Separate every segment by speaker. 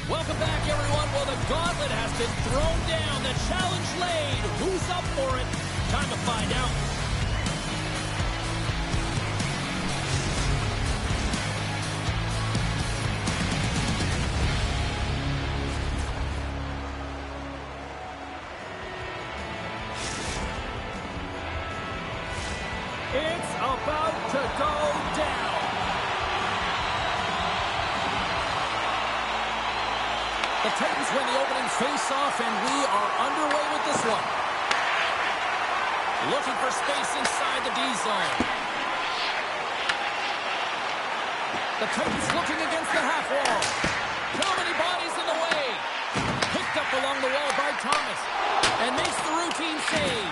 Speaker 1: Welcome back, everyone. Well, the gauntlet has been thrown down. The challenge laid. Who's up for it? Time to find out.
Speaker 2: It's about to go down.
Speaker 1: The Titans win the opening face-off, and we are underway with this one. Looking for space inside the D-zone. The Titans looking against the half wall. How many bodies in the way? Picked up along the wall by Thomas. And makes the routine save.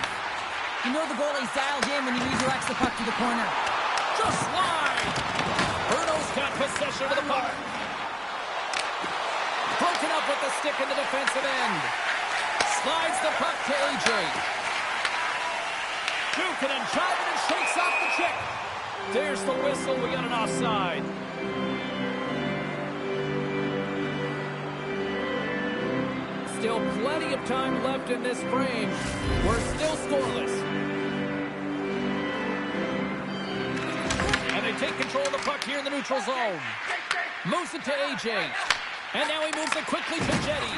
Speaker 3: You know the goalie's dialed in when he redirects the puck to the corner.
Speaker 1: Just wide. Bruno's got possession of the puck. Broken up with the stick in the defensive end. Slides the puck to AJ. Jukin and jiving and shakes off the check. There's the whistle. We got an offside. Still plenty of time left in this frame. We're still scoreless. And they take control of the puck here in the neutral zone. Moves it to AJ. And now he moves it quickly to Jetty.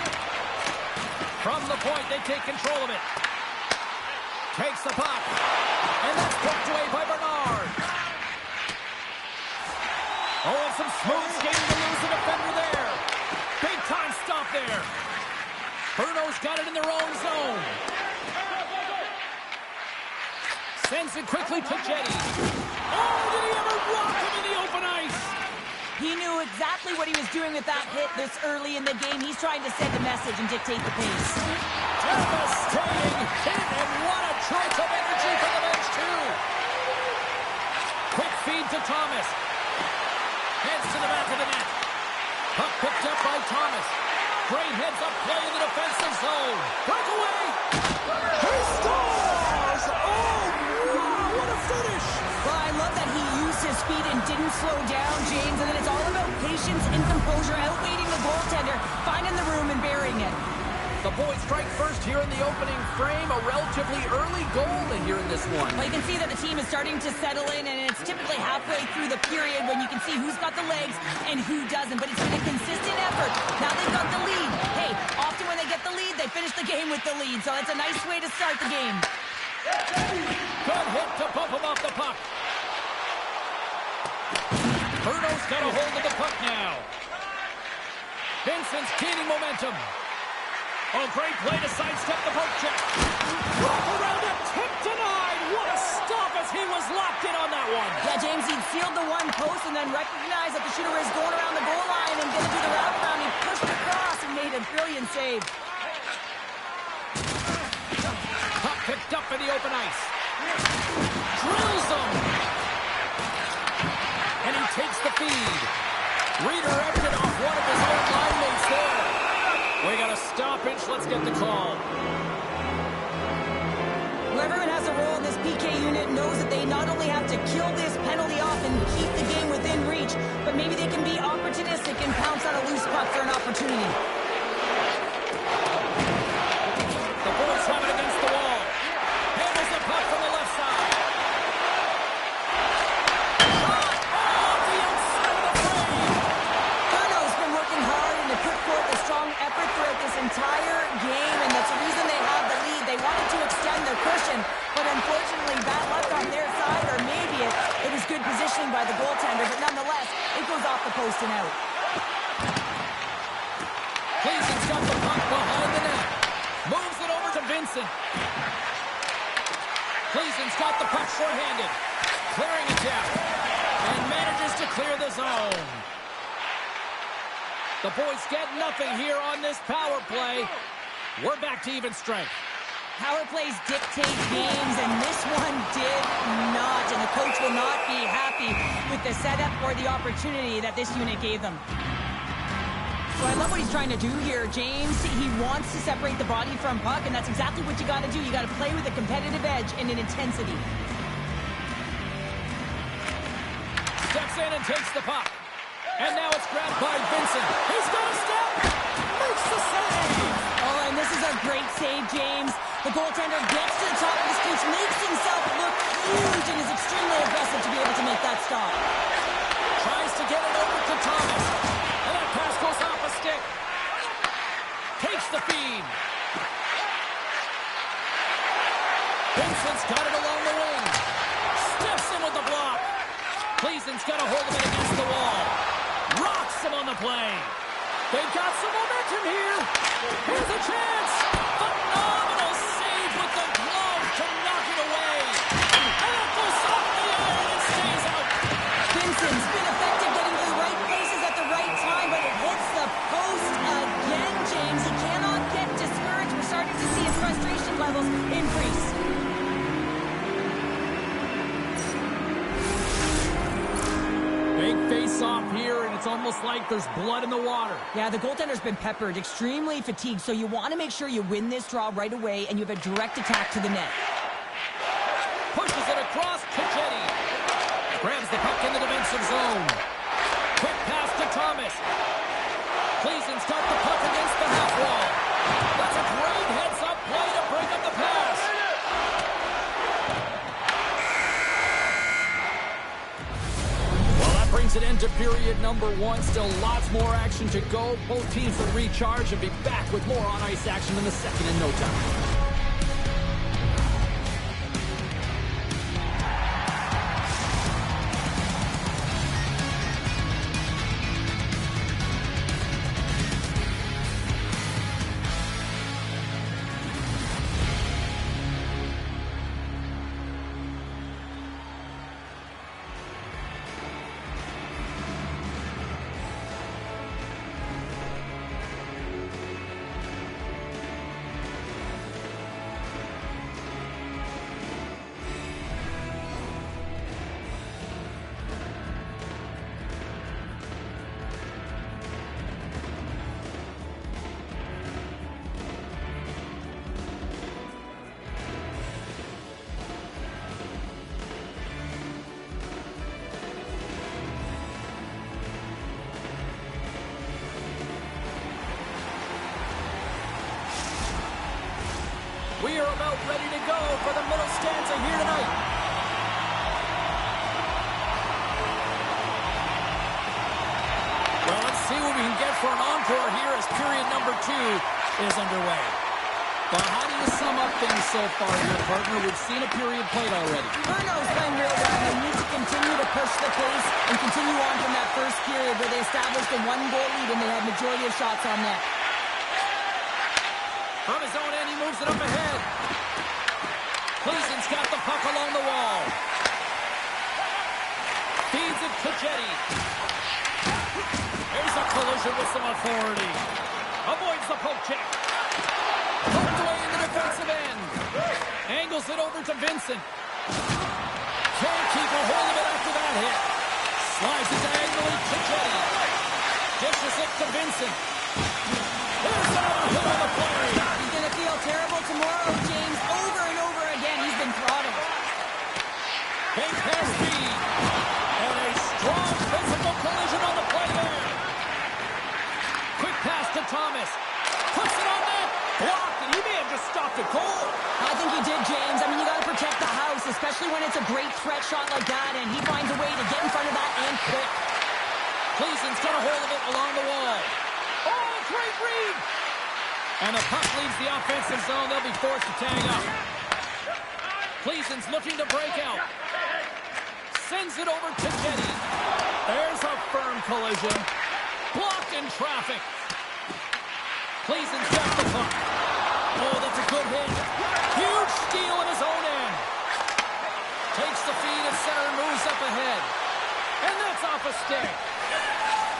Speaker 1: From the point, they take control of it. Takes the puck. And that's poked away by Bernard. Oh, and some smooth skating to lose the defender there. Big time stop there. Bruno's got it in their own zone. Sends it quickly to Jetty. Oh, did he ever rock him in the open ice?
Speaker 3: He knew exactly what he was doing with that hit this early in the game. He's trying to send a message and dictate the pace.
Speaker 1: Devastating hit, and what a choice of energy from the bench, too. Quick feed to Thomas. Heads to the back of the net. Puck picked up by Thomas. Great heads-up play in the defensive zone. Breakaway! He scores! Oh, wow, what a finish!
Speaker 3: Well, I love that he used his speed and didn't slow down, James. And then it's all about patience and composure, outweighing the goaltender, finding the room and burying it.
Speaker 1: The boys strike first here in the opening frame. A relatively early goal here in this one.
Speaker 3: Well, you can see that the team is starting to settle in, and it's typically halfway through the period when you can see who's got the legs and who doesn't. But it's been a consistent effort. Now they've got the lead. Hey, often when they get the lead, they finish the game with the lead. So it's a nice way to start the game.
Speaker 1: Good hit to bump him off the puck. Bruno's got a hold of the puck now. Vincent's gaining momentum. Oh, great play to sidestep the poke check. Wrap around it, tip denied. What a stop as he was locked in on that one.
Speaker 3: Yeah, James, he sealed the one post and then recognized that the shooter is going around the goal line and going to do the wraparound. He pushed across and made a brilliant save.
Speaker 1: Puck picked up in the open ice. Drills him. And he takes the feed. Redirected off one of his own line mates there. We got a stoppage. Let's get the call.
Speaker 3: Well, everyone has a role in this PK unit, knows that they not only have to kill this penalty off and keep the game within reach, but maybe they can be opportunistic and pounce on a loose puck for an opportunity.
Speaker 1: The boys have it against the wall. Handles the puck from the left side. Shot off the outside of the frame.
Speaker 3: Bruno's been working hard and to put forth a strong effort throughout this entire game, and that's the reason they have the lead. They wanted to extend their cushion, but unfortunately bad luck on their side, or maybe it was good positioning by the goaltender, but nonetheless, it goes off the post and out.
Speaker 1: Cleason's got the puck behind the net. Moves it over to Vincent. Cleason's got the puck shorthanded. Clearing it down. And manages to clear the zone. The boys get nothing here on this power play. We're back to even strength.
Speaker 3: Power plays dictate games, and this one did not. And the coach will not be happy with the setup or the opportunity that this unit gave them. So I love what he's trying to do here, James. He wants to separate the body from puck, and that's exactly what you got to do. You got to play with a competitive edge and an intensity.
Speaker 1: Steps in and takes the puck. And now it's grabbed by Vincent. He's got a step. Makes the save.
Speaker 3: Oh, and this is a great save, James. The goaltender gets to the top of his crease, makes himself look huge, and is extremely aggressive to be able to make that stop.
Speaker 1: Tries to get it over to Thomas. And that pass goes off a stick. Takes the feed. Vincent's got it along the wing. Steps in with the block. Cleason's got a hold of it against the wall. Rocks him on the play. They've got some momentum here. Here's a chance. Phenomenal save with the glove to knock it away. And it goes off the iron and stays out.
Speaker 3: Vincent's been effective getting to the right places at the right time, but it hits the post again, James. He cannot get to
Speaker 1: Big face-off here, and it's almost like there's blood in the water.
Speaker 3: Yeah, the goaltender's been peppered, extremely fatigued, so you want to make sure you win this draw right away, and you have a direct attack to the net.
Speaker 1: Pushes it across to Jetty. Grabs the puck in the defensive zone. Quick pass to Thomas. Cleason's got the puck against the half wall. That's a great heads-up play to break up the pass. Well, that brings it into period number 1. Still lots more action to go. Both teams will recharge and be back with more on-ice action in the second in no time. We are about ready to go for the middle stanza here tonight. Well, let's see what we can get for an encore here as period number 2 is underway. But how do you sum up things so far here, partner? We've seen a period played already.
Speaker 3: Bruno's playing real well. They need to continue to push the pace and continue on from that first period where they established a 1-goal lead and they had majority of shots on net.
Speaker 1: From his own end, he moves it up ahead. Cleason's got the puck along the wall. Feeds it to Jetty. There's a collision with some authority. Avoids the poke check. Poked away in the defensive end. Angles it over to Vincent. Can't keep a hold of it after that hit. Slides it diagonally to Jetty. Dishes it to Vincent. There's another hit on the play.
Speaker 3: He's going to feel terrible tomorrow, James. Over and over again, he's been throttled.
Speaker 1: Big pass speed. And a strong physical collision on the play there. Quick pass to Thomas. Puts it on net. Blocked, and he may have just stopped it cold.
Speaker 3: I think he did, James. I mean, you got to protect the house, especially when it's a great threat shot like that, and he finds a way to get in front of that and quick.
Speaker 1: Cleason's got a hold of it along the wall. Oh, great read! And the puck leaves the offensive zone. They'll be forced to tag up. Cleason's looking to break out. Sends it over to Jetty. There's a firm collision. Blocked in traffic. Cleason's got the puck. Oh, that's a good hit. Huge steal in his own end. Takes the feed at center, moves up ahead. And that's off a stick.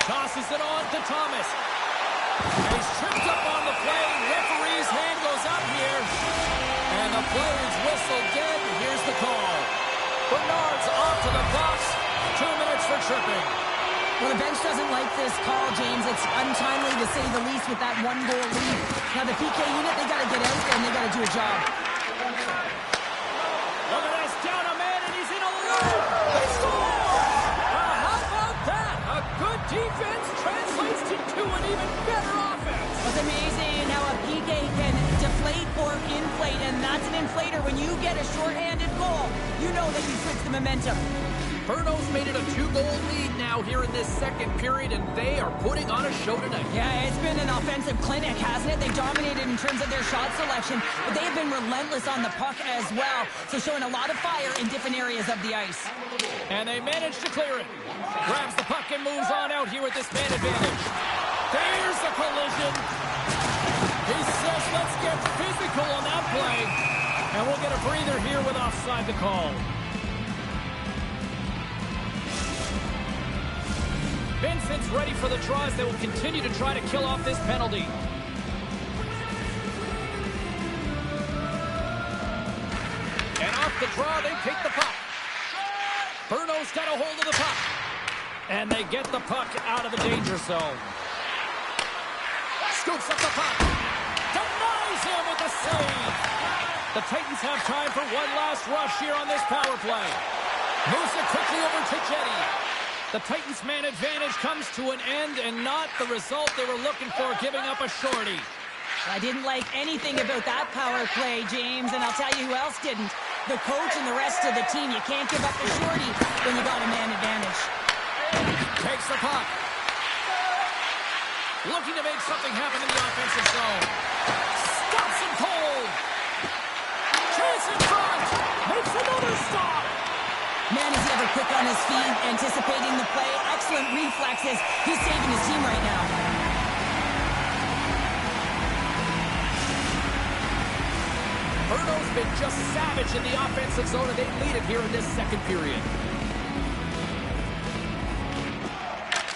Speaker 1: Tosses it on to Thomas. He's tripped up on the play. Referee's hand goes up here. And the player's whistle dead. Here's the call. Bernard's off to the box. 2 minutes for tripping.
Speaker 3: Well, the bench doesn't like this call, James. It's untimely to say the least with that 1-goal lead. Now, the PK unit, they got to get out there and they got to do a job.
Speaker 1: Look at this. Down a man and he's in alone. They score! How about that? A good defense translates into an even better offense.
Speaker 3: It's amazing how a PK can deflate or inflate, and that's an inflator. When you get a shorthanded goal, you know that you switch the momentum.
Speaker 1: Bruno's made it a 2-goal lead now here in this second period, and they are putting on a show tonight.
Speaker 3: Yeah, it's been an offensive clinic, hasn't it? They dominated in terms of their shot selection, but they've been relentless on the puck as well, so showing a lot of fire in different areas of the ice.
Speaker 1: And they managed to clear it. Grabs the puck and moves on out here with this man advantage. There's a collision. He says, let's get physical on that play. And we'll get a breather here with offside the call. Vincent's ready for the draws. They will continue to try to kill off this penalty. And off the draw, they take the puck. Bruno's got a hold of the puck. And they get the puck out of the danger zone. Scoops up the puck. Denies him with a save. The Titans have time for one last rush here on this power play. Moves it quickly over to Jetty. The Titans' man advantage comes to an end and not the result they were looking for, giving up a shorty.
Speaker 3: I didn't like anything about that power play, James, and I'll tell you who else didn't. The coach and the rest of the team. You can't give up a shorty when you got a man advantage.
Speaker 1: Takes the puck. Looking to make something happen in the offensive zone. Stops him cold. Chase in front. Makes another stop.
Speaker 3: Man, is he ever quick on his feet, anticipating the play. Excellent reflexes. He's saving his team right now.
Speaker 1: Berto's been just savage in the offensive zone, and they lead it here in this second period.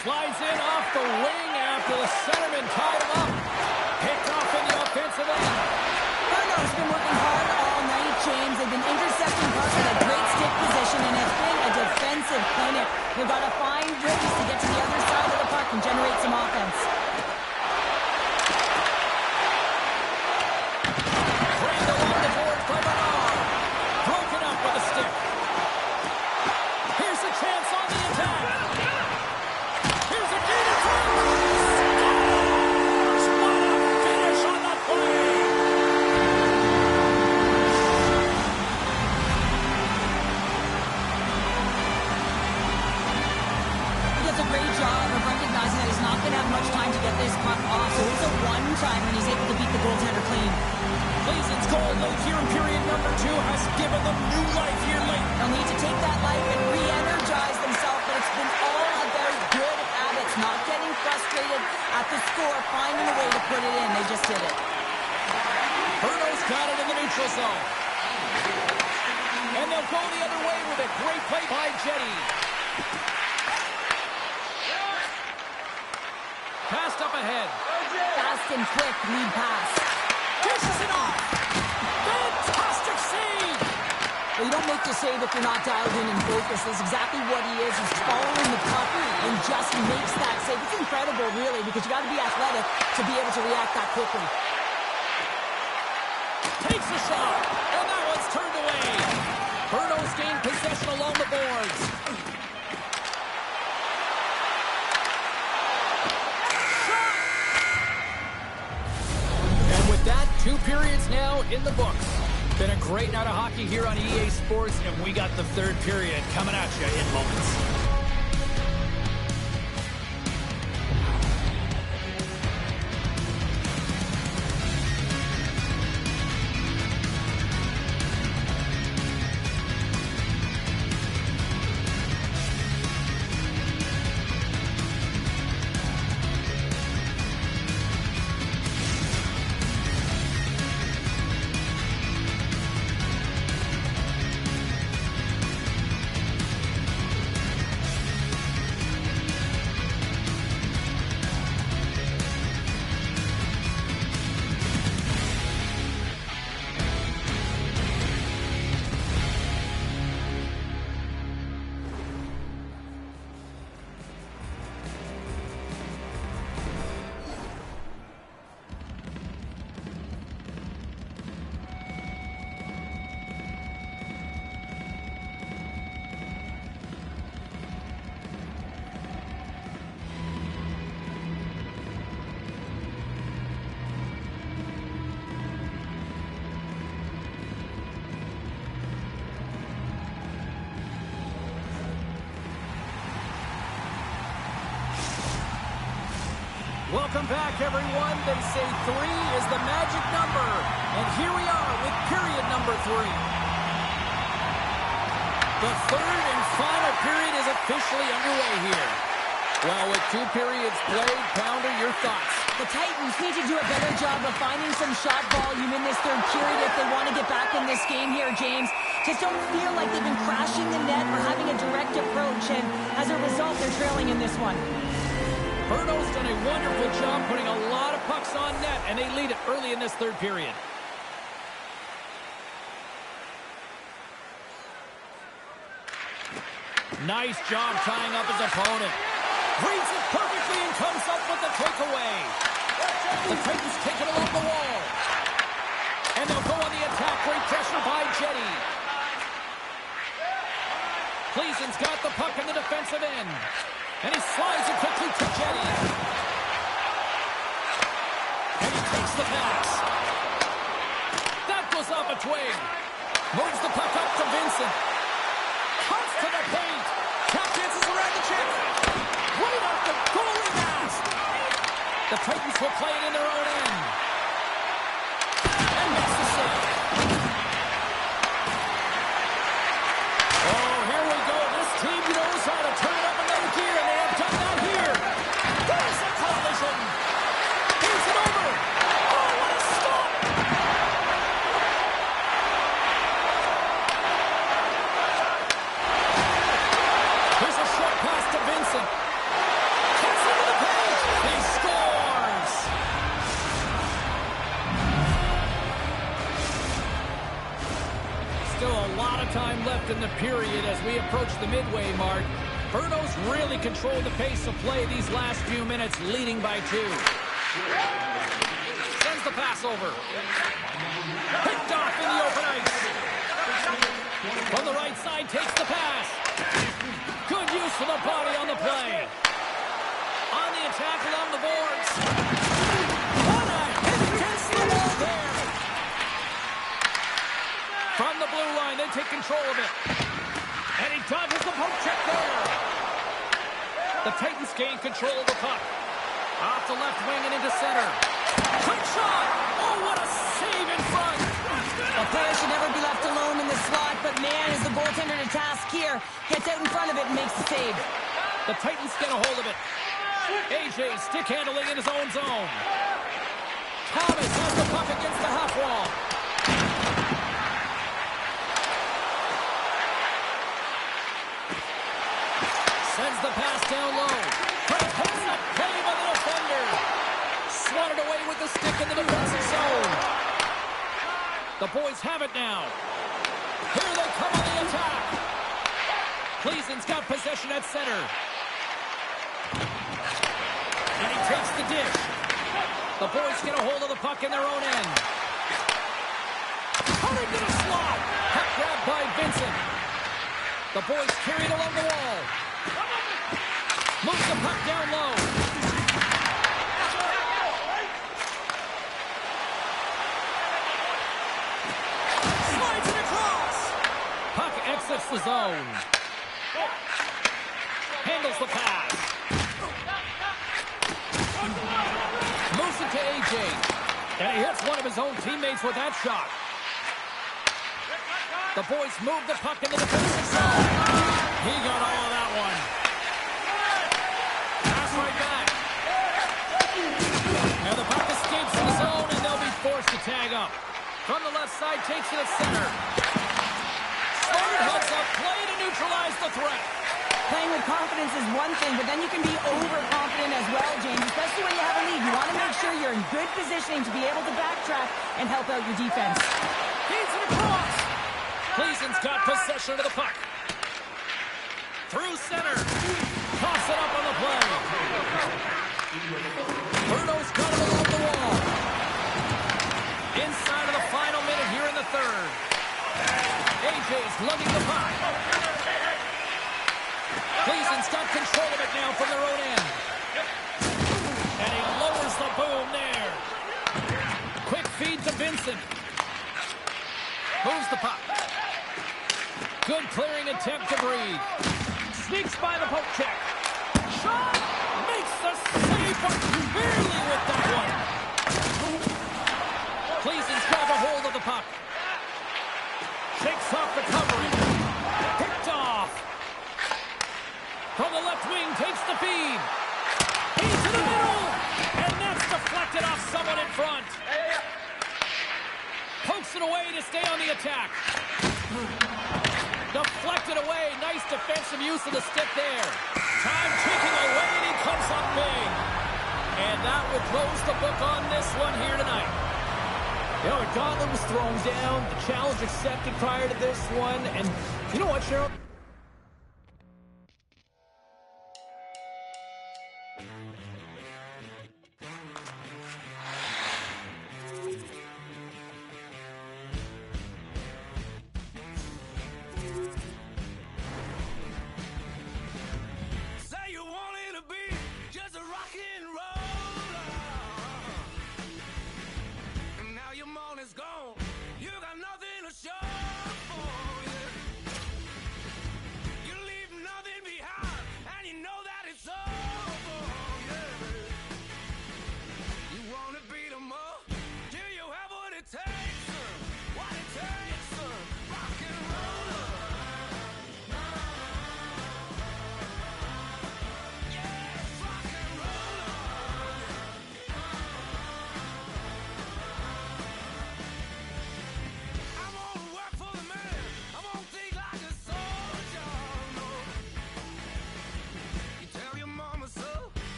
Speaker 1: Slides in off the wing after the centerman tied him up. Picked off in the offensive end.
Speaker 3: Berto's been working hard all night, James. They've been intercepting pucks with a great stick position, and it's been a defensive clinic. They've got to find ways to get to the other side of the puck and generate some offense.
Speaker 1: Framed along the boards by Bernard. Broken up with a stick. Here's a chance on the attack. Here's a gator try. Scores! What a finish on the play!
Speaker 3: He does a great job of recognizing that he's not going to have much time to get this puck off, so it's a one-time when he's able to beat the goaltender clean.
Speaker 1: Cleason's goal late here in period number 2 has given them new life here late.
Speaker 3: They'll need to take that life and re-energize themselves, but it's been all about good habits, not getting frustrated at the score, finding a way to put it in. They just did it.
Speaker 1: Berto's got it in the neutral zone. And they'll go the other way with it. Great play by Jetty. Passed up ahead.
Speaker 3: Fast and quick lead pass.
Speaker 1: Dishes it off. Fantastic save.
Speaker 3: Well, you don't make the save if you're not dialed in and focused. That's exactly what he is. He's following the puck and just makes that save. It's incredible, really, because you got to be athletic to be able to react that quickly.
Speaker 1: Takes a shot, and that one's turned away. Berto's gained possession along the boards. Shot! And with that, 2 periods now in the books. Been a great night of hockey here on EA Sports, and we got the third period coming at you in moments. Welcome back, everyone. They say 3 is the magic number. And here we are with period number 3. The third and final period is officially underway here. Well, with 2 periods played, Pounder, your thoughts?
Speaker 3: The Titans need to do a better job of finding some shot volume in this third period if they want to get back in this game here, James. Just don't feel like they've been crashing the net or having a direct approach, and as a result, they're trailing in this one.
Speaker 1: Berto's done a wonderful job putting a lot of pucks on net, and they lead it early in this third period. Nice job tying up his opponent. Reads it perfectly and comes up with the takeaway. The Titans take it along the wall. And they'll go on the attack. Great pressure by Jetty. Cleason's got the puck in the defensive end. And he slides it quickly to Jetty. And he takes the pass. That goes off a twig. Moves the puck up to Vincent. Cuts to the paint. Tap dances around the chip. Right off the goalie mask. The Titans will play it in their own end. And makes the save. Oh, here we go. This team knows how to turn up another gear, and they have done that here. There's a collision. Here's it over. Oh, what a stop. Here's a short pass to Vincent. Cuts into the paint. He scores. Still a lot of time left in the period as we approach the midway mark. Berno's really controlled the pace of play these last few minutes, leading by 2. Sends the pass over. Picked off in the open ice. From the right side, takes the pass. Good use of the body on the play. On the attack along the boards. What a hit against the wall there. From the blue line, they take control of it. And he dodges the poke check there. The Titans gain control of the puck. Off the left wing and into center. Quick shot! Oh, what a save in front!
Speaker 3: A player should never be left alone in the slot, but man, is the goaltender to task here. Gets out in front of it and makes the save.
Speaker 1: The Titans get a hold of it. AJ stick handling in his own zone. Thomas has the puck against the half wall. Sends the pass down low. Great heads-up play by the defender. Swatted away with the stick in the defensive zone. The boys have it now. Here they come on the attack. Cleason's got possession at center. And he takes the dish. The boys get a hold of the puck in their own end. Cutting to the slot. Puck grabbed by Vincent. The boys carry it along the wall. Moves the puck down low. Slides it across. Puck exits the zone. Handles the pass. Moves it to AJ. And he hits one of his own teammates with that shot. The boys move the puck in the defensive zone. He got all of that one. Pass right back. And the puck escapes the zone, and they'll be forced to tag up. From the left side, takes it at center. Smart hooks up play to neutralize the threat.
Speaker 3: Playing with confidence is one thing, but then you can be overconfident as well, James, especially when you have a lead. You want to make sure you're in good positioning to be able to backtrack and help out your defense.
Speaker 1: Feeds it across. Cleason's got possession of the puck. Through center. Toss it up on the play. Bruno's got it along the wall. Inside of the final minute here in the third. AJ's lugging the puck. Cleason's got control of it now from their own end. And he lowers the boom there. Quick feed to Vincent. Moves the puck. Good clearing attempt to breathe. Sneaks by the poke check. Shot! Makes the save, but barely with that one. Cleason's got a hold of the puck. Shakes off the covering. Picked off. From the left wing, takes the feed. Into the middle. And that's deflected off someone in front. Pokes it away to stay on the attack. Deflected away. Nice defensive use of the stick there. Time ticking away, and he comes up big. And that will close the book on this one here tonight. You know, a gauntlet was thrown down. The challenge accepted prior to this one. And you know what, Cheryl?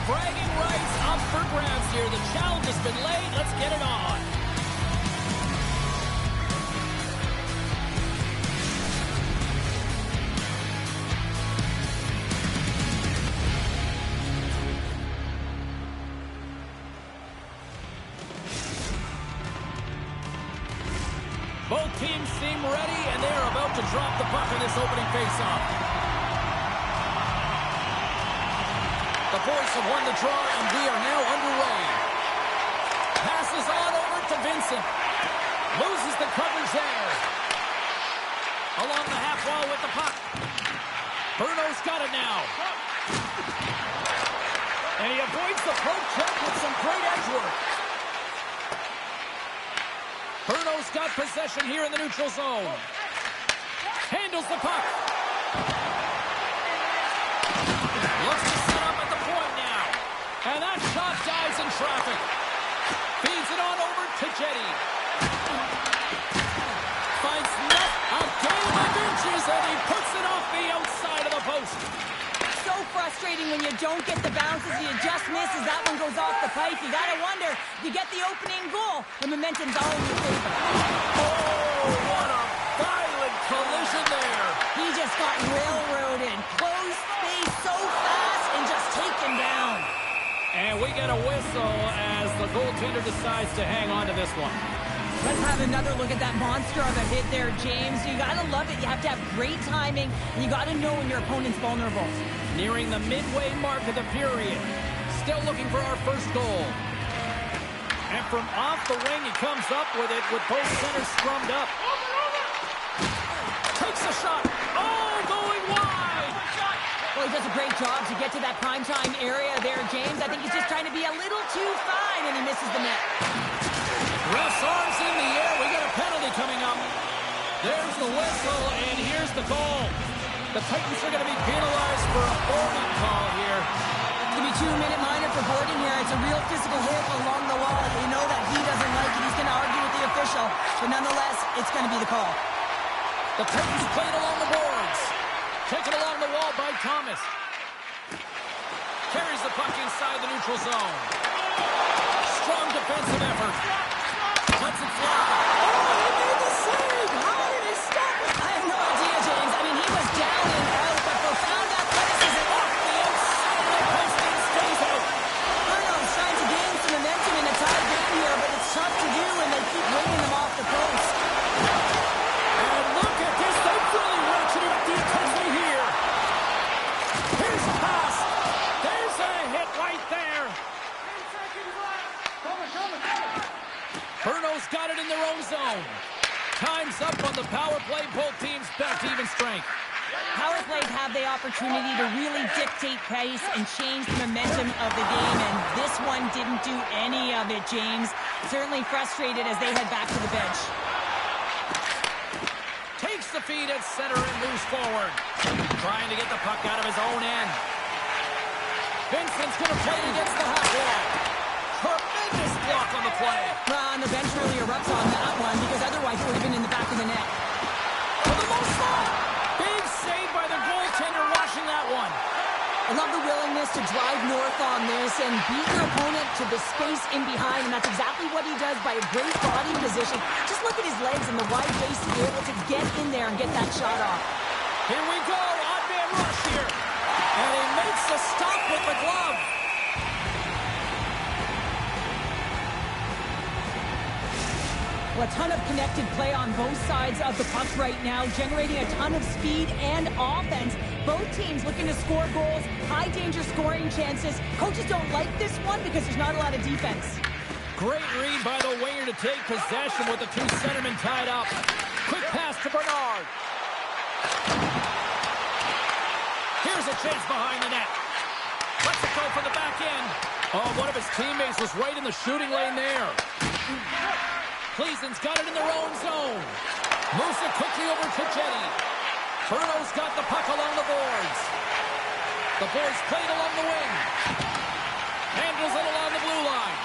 Speaker 1: bragging rights up for grabs here. The challenge has been laid. Let's get it on. Both teams seem ready, and they are about to drop the puck in this opening faceoff. The boys have won the draw, and we are now underway. Passes on over to Vincent. Loses the coverage there. Along the half wall with the puck. Bruno's got it now. And he avoids the poke check with some great edge work. Bruno's got possession here in the neutral zone. Handles the puck. Looks to set up at the point now. And that shot dies in traffic. Feeds it on over to Jetty. Finds net. A game of inches, and he puts it off the outside of the post.
Speaker 3: So frustrating when you don't get the bounces. You just misses. That one goes off the pipe. You gotta wonder, you get the opening goal. The momentum's all in your favor.
Speaker 1: Oh, what a violent collision there.
Speaker 3: He just got railroaded. Closed space so fast and just taken down.
Speaker 1: And we get a whistle as the goaltender decides to hang on to this one.
Speaker 3: Let's have another look at that monster of a hit there, James. You gotta love it. You have to have great timing, and you gotta know when your opponent's vulnerable.
Speaker 1: Nearing the midway mark of the period. Still looking for our first goal. And from off the wing, he comes up with it with both centers strummed up. Takes a shot. Oh, going wide.
Speaker 3: Well, he does a great job to get to that primetime area there, James. I think he's just trying to be a little too fine, and he misses the net.
Speaker 1: Ref's arms in the air. We got a penalty coming up. There's the whistle, and here's the goal. The Titans are going to be penalized for a boarding call here.
Speaker 3: It's going to be 2-minute minor for boarding here. It's a real physical hit along the wall. You know that he doesn't like it. He's going to argue with the official. But nonetheless, it's going to be the call.
Speaker 1: The Titans played along the boards. Taken along the wall by Thomas. Carries the puck inside the neutral zone. Strong defensive effort. Lets it fly. Oh, he made the save! How did he stop it?
Speaker 3: I have no idea, James. I mean, he was down and out, but profound athleticism
Speaker 1: Off the outside of the post and stays out.
Speaker 3: Bruno's trying to gain some momentum in a tied game here, but it's tough to do, and they keep winning them off the post.
Speaker 1: And look at this. They really ratcheted up the intensity here. Here's a pass. There's a hit right there. Bruno's got it in their own zone. Time's up on the power play. Both teams back to even strength.
Speaker 3: Power plays have the opportunity to really dictate pace and change the momentum of the game, and this one didn't do any of it, James. Certainly frustrated as they head back to the bench.
Speaker 1: Takes the feed at center and moves forward. Trying to get the puck out of his own end. Vincent's going to play it against the half wall. Tremendous block on the play.
Speaker 3: Well, and the bench really erupts on that one, because otherwise it would have been in the back of the net.
Speaker 1: For the most part, big save by the goaltender watching that one.
Speaker 3: I love the willingness to drive north on this and beat your opponent to the space in behind, and that's exactly what he does by a great body position. Just look at his legs and the wide base to be able to get in there and get that shot off.
Speaker 1: Here we go, odd man rush here. And he makes a stop with the glove.
Speaker 3: Well, a ton of connected play on both sides of the puck right now, generating a ton of speed and offense. Both teams looking to score goals, high-danger scoring chances. Coaches don't like this one because there's not a lot of defense.
Speaker 1: Great read by the winger to take possession with the two centermen tied up. Quick pass to Bernard. Here's a chance behind the net. Let's it go for the back end. Oh, one of his teammates was right in the shooting lane there. Cleason's got it in their own zone. Moves it quickly over to Jetty. Bruno's got the puck along the boards. The boards played along the wing. Handles it along the blue line.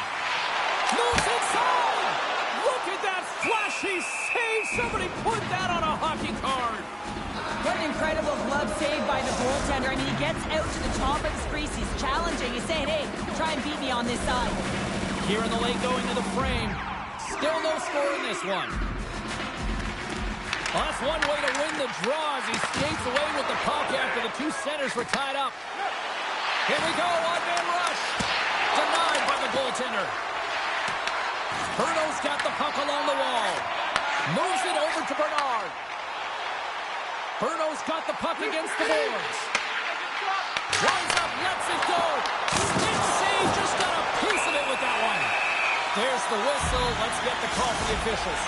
Speaker 1: Moves inside! Look at that flashy save! Somebody put that on a hockey card!
Speaker 3: What an incredible glove save by the goaltender. I mean, he gets out to the top of his crease. He's challenging. He's saying, hey, try and beat me on this side.
Speaker 1: Here in the lane going to the frame. Still no score in this one. Well, that's one way to win the draw as he skates away with the puck after the two centers were tied up. Here we go, one-man rush. Denied by the goaltender. Bruno's got the puck along the wall. Moves it over to Bernard. Bruno's got the puck against the boards. Runs up, lets it go. Stick save, just got a piece of it with that one. There's the whistle. Let's get the call for the officials.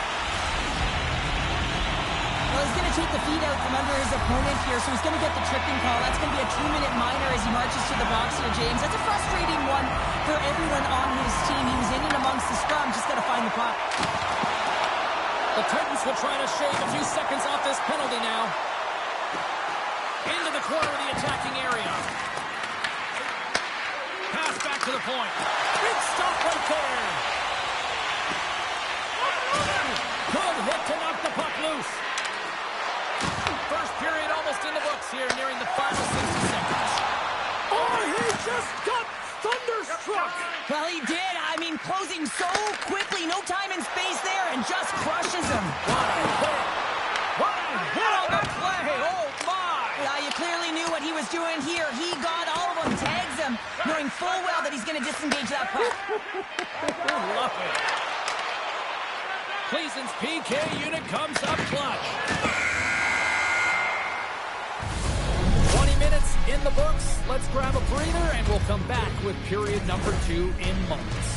Speaker 3: Well, he's going to take the feet out from under his opponent here, so he's going to get the tripping call. That's going to be a 2-minute minor as he marches to the box here, James. That's a frustrating one for everyone on his team. He was in and amongst the scrum, just got to find the puck.
Speaker 1: The Titans will try to shave a few seconds off this penalty now. Into the corner of the attacking area. Pass back to the point. Big stop right there. Good hit to knock the puck loose. First period almost in the books here, nearing the final 60 seconds.
Speaker 2: Oh, he just got thunderstruck.
Speaker 3: Well, he did. I mean, closing so quickly. No time and space there, and just crushes him.
Speaker 1: What a hit. What a hit on the play. Oh, my.
Speaker 3: Well, you clearly knew what he was doing here. He got all of them, tags them, knowing full well that he's going to disengage that puck.
Speaker 1: Love it. Cleason's PK unit comes up clutch. 20 minutes in the books. Let's grab a breather, and we'll come back with period number 2 in moments.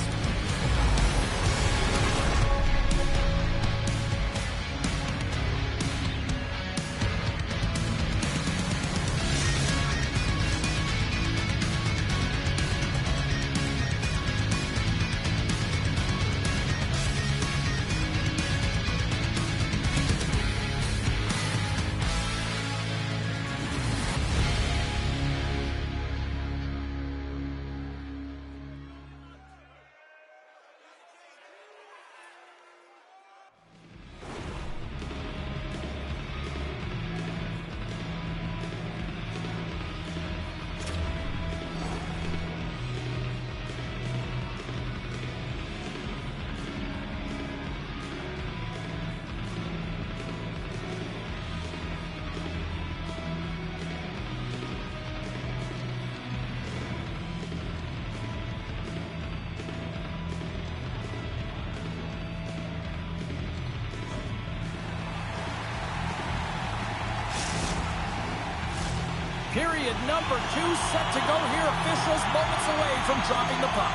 Speaker 1: Period number 2 set to go here. Officials moments away from dropping the puck.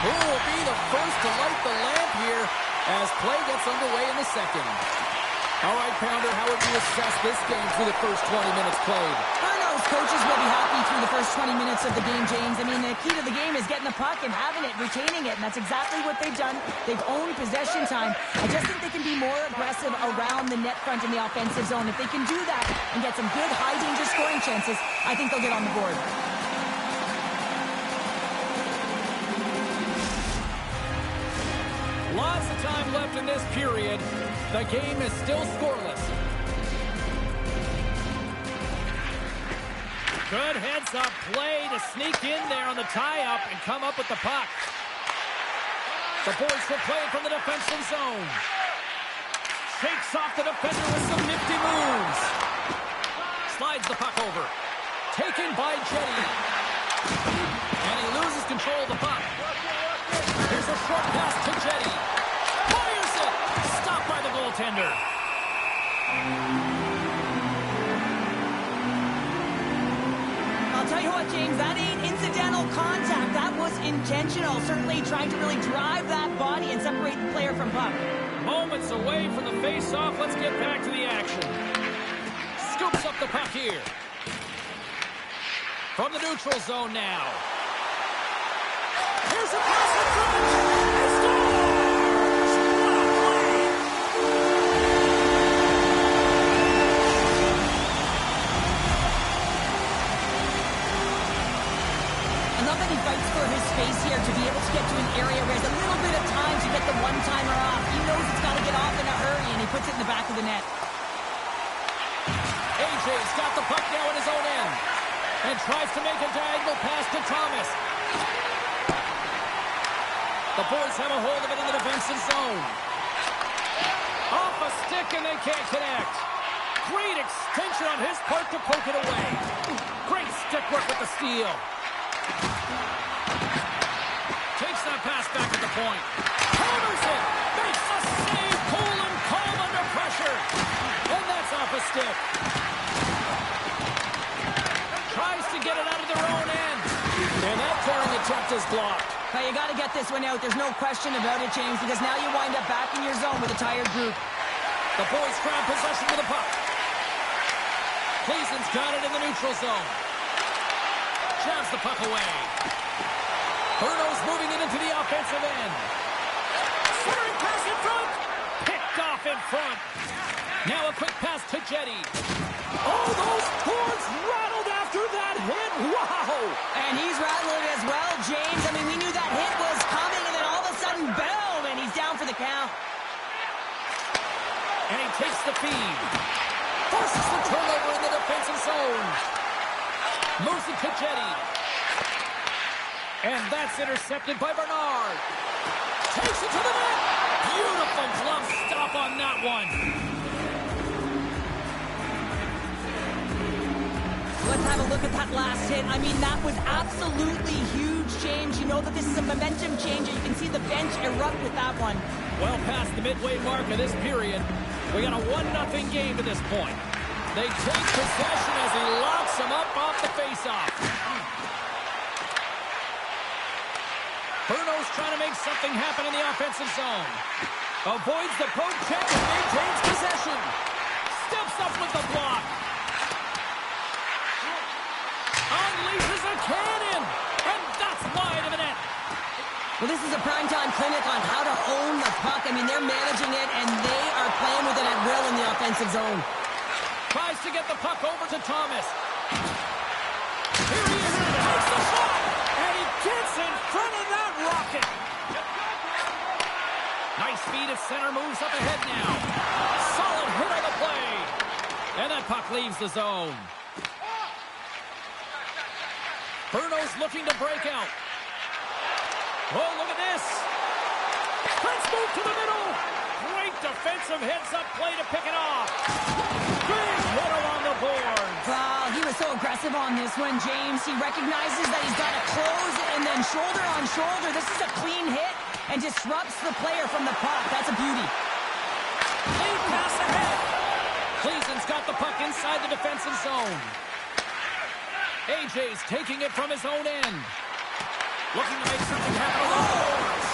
Speaker 1: Who will be the first to light the lamp here as play gets underway in the second? All right, Pounder, how would you assess this game through the first 20 minutes played?
Speaker 3: Bruno's coaches will be happy through the first 20 minutes of the game, James. I mean, the key to the game is getting the puck and having it, retaining it, and that's exactly what they've done. They've owned possession time. I just think they can be more aggressive around the net front in the offensive zone. If they can do that and get some good high-danger scoring chances, I think they'll get on the board.
Speaker 1: Lots of time left in this period. The game is still scoreless. Good heads-up play to sneak in there on the tie-up and come up with the puck. The boys will play it from the defensive zone. Shakes off the defender with some nifty moves. Slides the puck over. Taken by Jetty. And he loses control of the puck. Here's a short pass to Jetty. Fires it! Stopped by the goaltender.
Speaker 3: I'll tell you what, James, that ain't incidental contact. That was intentional. Certainly trying to really drive that body and separate the player from puck.
Speaker 1: Moments away from the face-off. Let's get back to the action. Scoops up the puck here. From the neutral zone now. Here's a pass in front. He scores! What a play!
Speaker 3: I love that he fights for his space here to be able to get to an area where he has a little bit of time to get the one-timer off. He knows it's got to get off in a hurry, and he puts it in the back of the net.
Speaker 1: AJ's got the puck now in his own end and tries to make a diagonal pass to Thomas. The boys have a hold of it in the defensive zone. Off a stick and they can't connect. Great extension on his part to poke it away. Great stick work with the steal. Takes that pass back at the point. Hammers it. Makes a save. Cool and calm under pressure. And that's off a stick. Tries to get it out of their own end. And that tearing attempt is blocked.
Speaker 3: Now you got to get this one out. There's no question about it, James, because now you wind up back in your zone with a tired group.
Speaker 1: The boys grab possession with the puck. Cleason's got it in the neutral zone. Jabs the puck away. Bruno's moving it into the offensive end. Centering pass in front. Picked off in front. Now a quick pass to Jetty.
Speaker 2: Oh, those cords rattled after that hit. Wow.
Speaker 3: And he's rattling as well, James. I mean, we knew that hit was coming, and then all of a sudden, boom, and he's down for the count.
Speaker 1: And he takes the feed. Forces the turnover in the defensive zone. Moves it to Jetty. And that's intercepted by Bernard. Takes it to the net. Beautiful glove stop on that one.
Speaker 3: Let's have a look at that last hit. I mean, that was absolutely huge, James. You know that this is a momentum changer. You can see the bench erupt with that one.
Speaker 1: Well past the midway mark of this period. We got a 1-0 game to this point. They take possession as he locks him up off the faceoff. Bruno's trying to make something happen in the offensive zone. Avoids the poke check and maintains possession. Steps up with the block. Unleashes a cannon. And that's wide of the net.
Speaker 3: Well, this is a primetime clinic on how to own the puck. I mean, they're managing it, and they are playing with it at will in the offensive zone.
Speaker 1: Tries to get the puck over to Thomas. Here he is. Takes the shot. And he gets in front of that rocket. Nice speed at center. Moves up ahead now. Solid hit on the play. And that puck leaves the zone. Bruno's looking to break out. Oh, look at this. Let's move to the middle. Great defensive heads-up play to pick it off. Big hit along the board.
Speaker 3: Wow, he was so aggressive on this one, James. He recognizes that he's got to close and then shoulder on shoulder. This is a clean hit and disrupts the player from the puck. That's a beauty.
Speaker 1: Lead pass ahead. Cleason's got the puck inside the defensive zone. AJ's taking it from his own end. Looking to make something happen along the boards.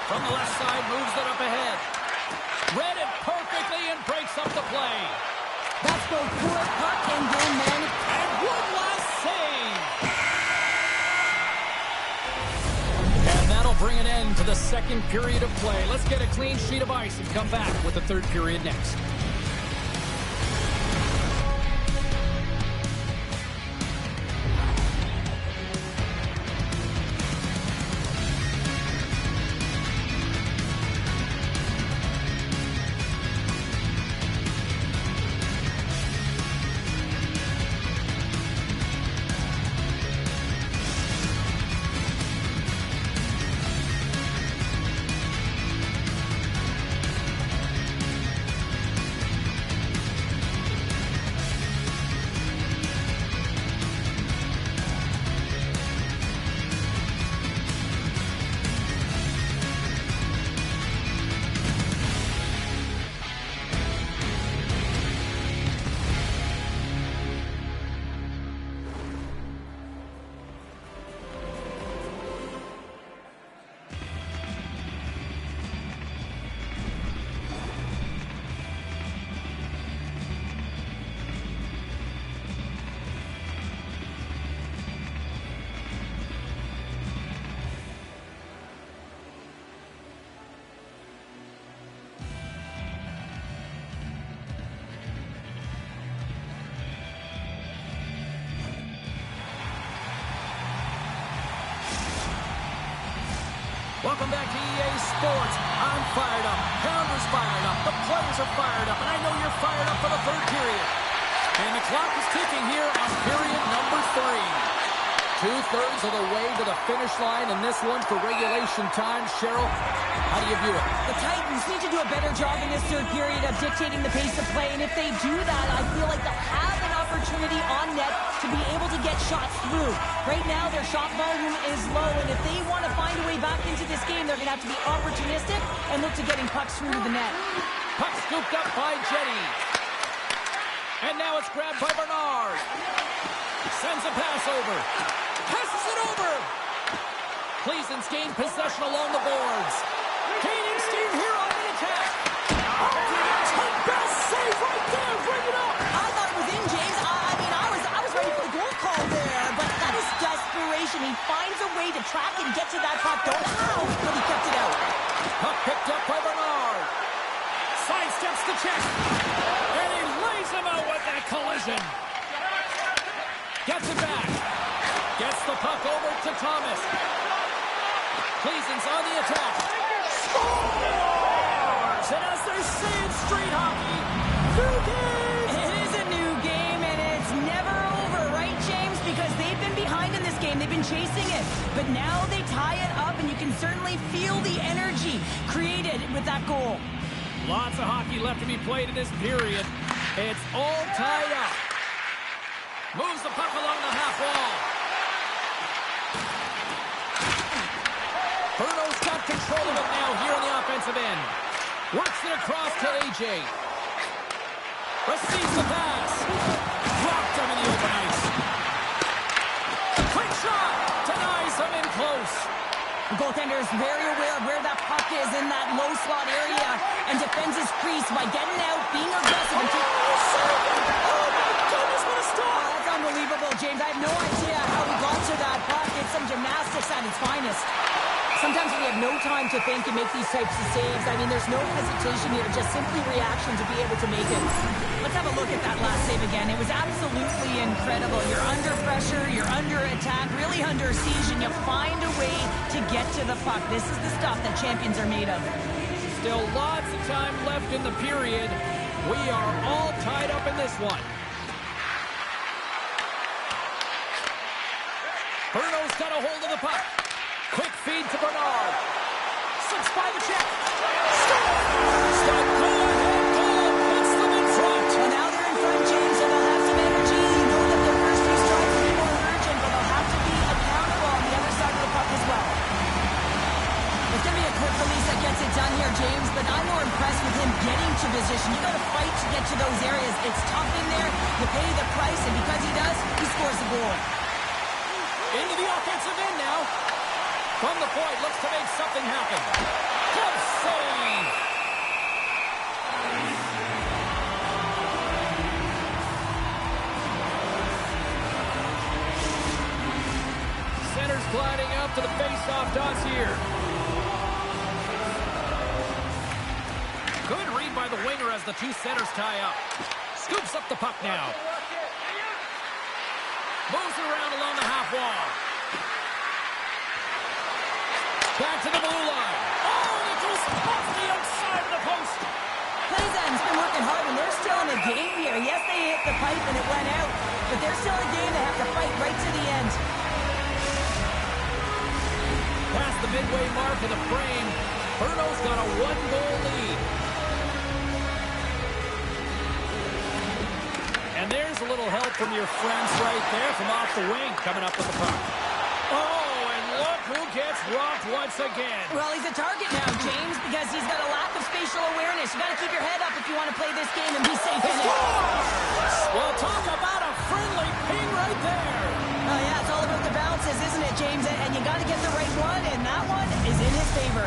Speaker 1: From the left side, moves it up ahead. Read it perfectly and breaks up the play.
Speaker 3: That's both poor puck and game management.
Speaker 1: And one last save. And that'll bring an end to the second period of play. Let's get a clean sheet of ice and come back with the third period next. Welcome back to EA Sports. I'm fired up. Pounder's fired up. The players are fired up. And I know you're fired up for the third period. And the clock is ticking here on period number 3. Two-thirds of the way to the finish line in this one for regulation time. Cheryl, how do you view it?
Speaker 3: The Titans need to do a better job in this third period of dictating the pace of play. And if they do that, I feel like they'll have an opportunity on net to be able to get shots through. Right now, their shot volume is low. And if they want to find a way back into this game, they're going to have to be opportunistic and look to getting pucks through to the net.
Speaker 1: Puck scooped up by Jetty. And now it's grabbed by Bernard. Sends a pass over. Passes it over. Cleason's gained possession along the boards. Gaining steam here on the attack.
Speaker 2: The best save right there. Bring it up.
Speaker 3: I thought it was in, James. I was ready for the goal call there, but that is desperation. He finds a way to track and get to that puck. Don't know how, but he kept it out.
Speaker 1: Puck picked up by Bernard. Sidesteps the check. And he lays him out with that collision. Gets it back. Gets the puck over to Thomas. Cleason's on the attack. Scores! And as they say in street hockey, new game!
Speaker 3: It is a new game, and it's never over, right, James? Because they've been behind in this game. They've been chasing it. But now they tie it up, and you can certainly feel the energy created with that goal.
Speaker 1: Lots of hockey left to be played in this period. It's all tied up. Moves the puck along the half wall. Bruno's got control of it now here on the offensive end. Works it across to AJ. Receives the pass. Dropped him in the open ice. Quick shot. Denies him in close.
Speaker 3: The goaltender is very aware of where that puck is in that low slot area and defends his crease by getting out, being aggressive, and taking
Speaker 2: Oh, my goodness, what a stop.
Speaker 3: That's unbelievable, James. I have no idea how he got to that puck. It's some gymnastics at its finest. Sometimes we have no time to think and make these types of saves. I mean, there's no hesitation here, just simply reaction to be able to make it. Let's have a look at that last save again. It was absolutely incredible. You're under pressure, you're under attack, really under siege, and you find a way to get to the puck. This is the stuff that champions are made of.
Speaker 1: Still lots of time left in the period. We are all tied up in this one. Bruno's got a hold of the puck. Quick feed to Bernard. Sits by the check. Scores! Stop, go ahead, goal! Puts them in front.
Speaker 3: Well, now they're in front, James, so they'll have some energy. You know that their first few strikes will be more urgent, but they'll have to be accountable on the other side of the puck as well. It's going to be a quick release that gets it done here, James, but I'm more impressed with him getting to position. You got to fight to get to those areas. It's tough in there. You pay the price, and because he does, he scores a goal.
Speaker 1: Into the offensive end now. From the point, looks to make something happen. Good save! Center's gliding up to the face-off dots here. Good read by the winger as the two centers tie up. Scoops up the puck now. Moves it around along the half wall. Back to the blue line. Oh, it goes off the outside of the post.
Speaker 3: Cleason's been working hard, and they're still in the game here. Yes, they hit the pipe and it went out, but they're still in a game. They have to fight right to the end.
Speaker 1: Past the midway mark of the frame, Bruno's got a one-goal lead. And there's a little help from your friends right there from off the wing coming up with the puck. Oh, and look who gets rocked once again.
Speaker 3: Well, he's a target now, James, because he's got a lack of spatial awareness. You got to keep your head up if you want to play this game and be safe in it.
Speaker 1: Well, talk about a friendly ping right there.
Speaker 3: Oh, yeah, it's all about the bounces, isn't it, James? And you got to get the right one, and that one is in his favor.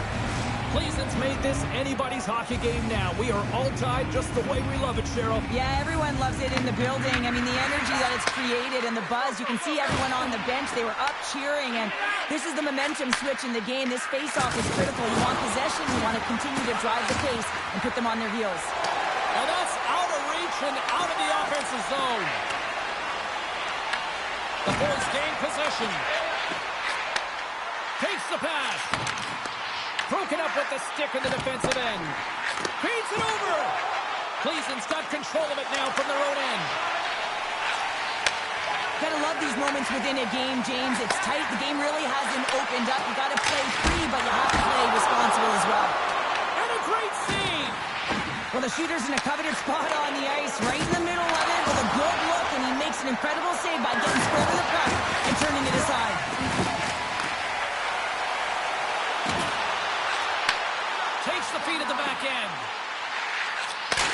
Speaker 1: Cleason's made this anybody's hockey game now. We are all tied just the way we love it, Cheryl.
Speaker 3: Yeah, everyone loves it in the building. I mean, the energy that it's created and the buzz. You can see everyone on the bench. They were up cheering, and this is the momentum switch in the game. This face-off is critical. You want possession. You want to continue to drive the pace and put them on their heels.
Speaker 1: And that's out of reach and out of the offensive zone. The boys gain possession. Takes the pass. Broken up with the stick in the defensive end. Feeds it over. Cleveland's got control of it now from their own end.
Speaker 3: Gotta love these moments within a game, James. It's tight. The game really hasn't opened up. You gotta play free, but you have to play responsible as well.
Speaker 1: And a great save.
Speaker 3: Well, the shooter's in a coveted spot on the ice, right in the middle of it with a good look, and he makes an incredible save by getting square to the puck and turning it aside.
Speaker 1: Takes the feed at the back end.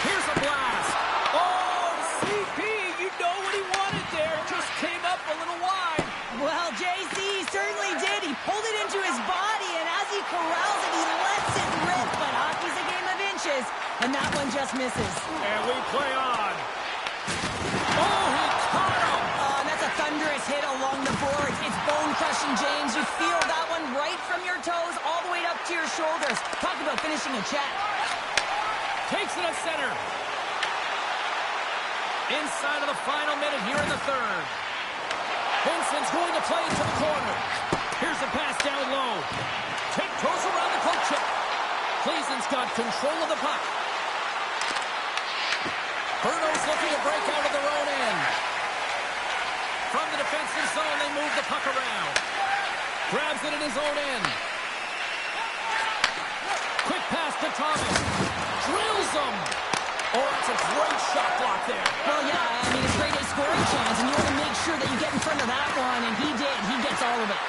Speaker 1: Here's a blast.
Speaker 2: Oh, CP, you know what he wanted there. Just came up a little wide.
Speaker 3: Well, JC certainly did. He pulled it into his body, and as he corrals it, he lets it rip. But hockey's a game of inches, and that one just misses.
Speaker 1: And we play on. Oh, he caught him.
Speaker 3: And that's a thunderous hit along the boards. It's bone-crushing, James. You feel that one right from your toes all the way up to your shoulders. Talk about finishing a check.
Speaker 1: Takes it at center. Inside of the final minute here in the third. Vincent's going to play it to the corner. Here's a pass down low. Tiptoes around the poke check. Cleveland's got control of the puck. Berno's looking to break out of their own end. From the defensive zone, they move the puck around. Grabs it in his own end. Quick pass to Thomas. Drills him. Oh, that's a great shot block there.
Speaker 3: Well, yeah, I mean, it's great a scoring chance, and you want to make sure that you get in front of that one, and he did. He gets all of it.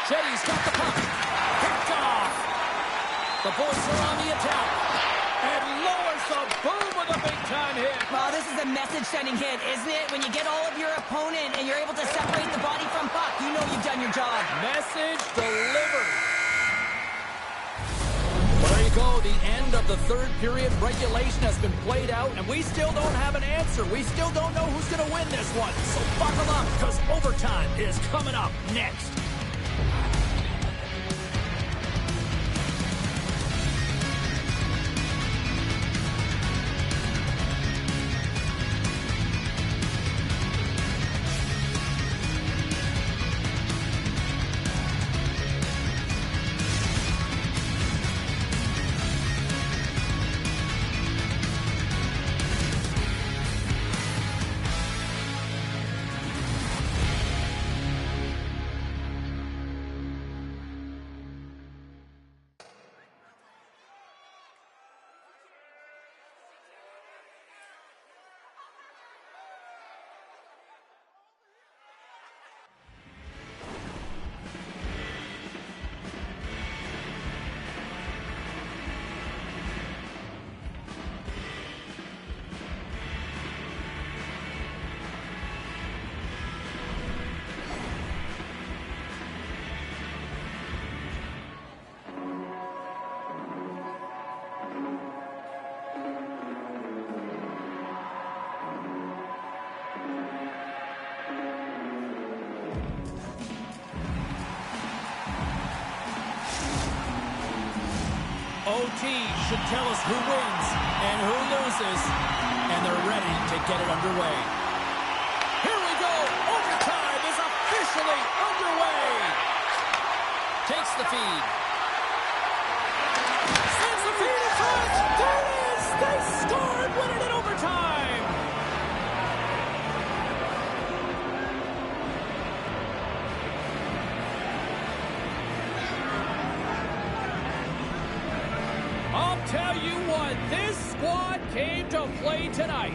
Speaker 1: Jetty's got the puck. Picked off. The boys are on the attack. And lowers the boom with a big-time hit.
Speaker 3: Well, this is a message-sending hit, isn't it? When you get all of your opponent and you're able to separate the body from puck, you know you've done your job.
Speaker 1: Message delivered. Well, there you go. The end of the third period. Regulation has been played out, and we still don't have an answer. We still don't know who's going to win this one. So buckle up, because overtime is coming up next. OT should tell us who wins and who loses, and they're ready to get it underway. Here we go. Overtime is officially underway. Takes the feed. Sends the feed in front. There it is. They scored, winning it overtime. I'll tell you what, this squad came to play tonight.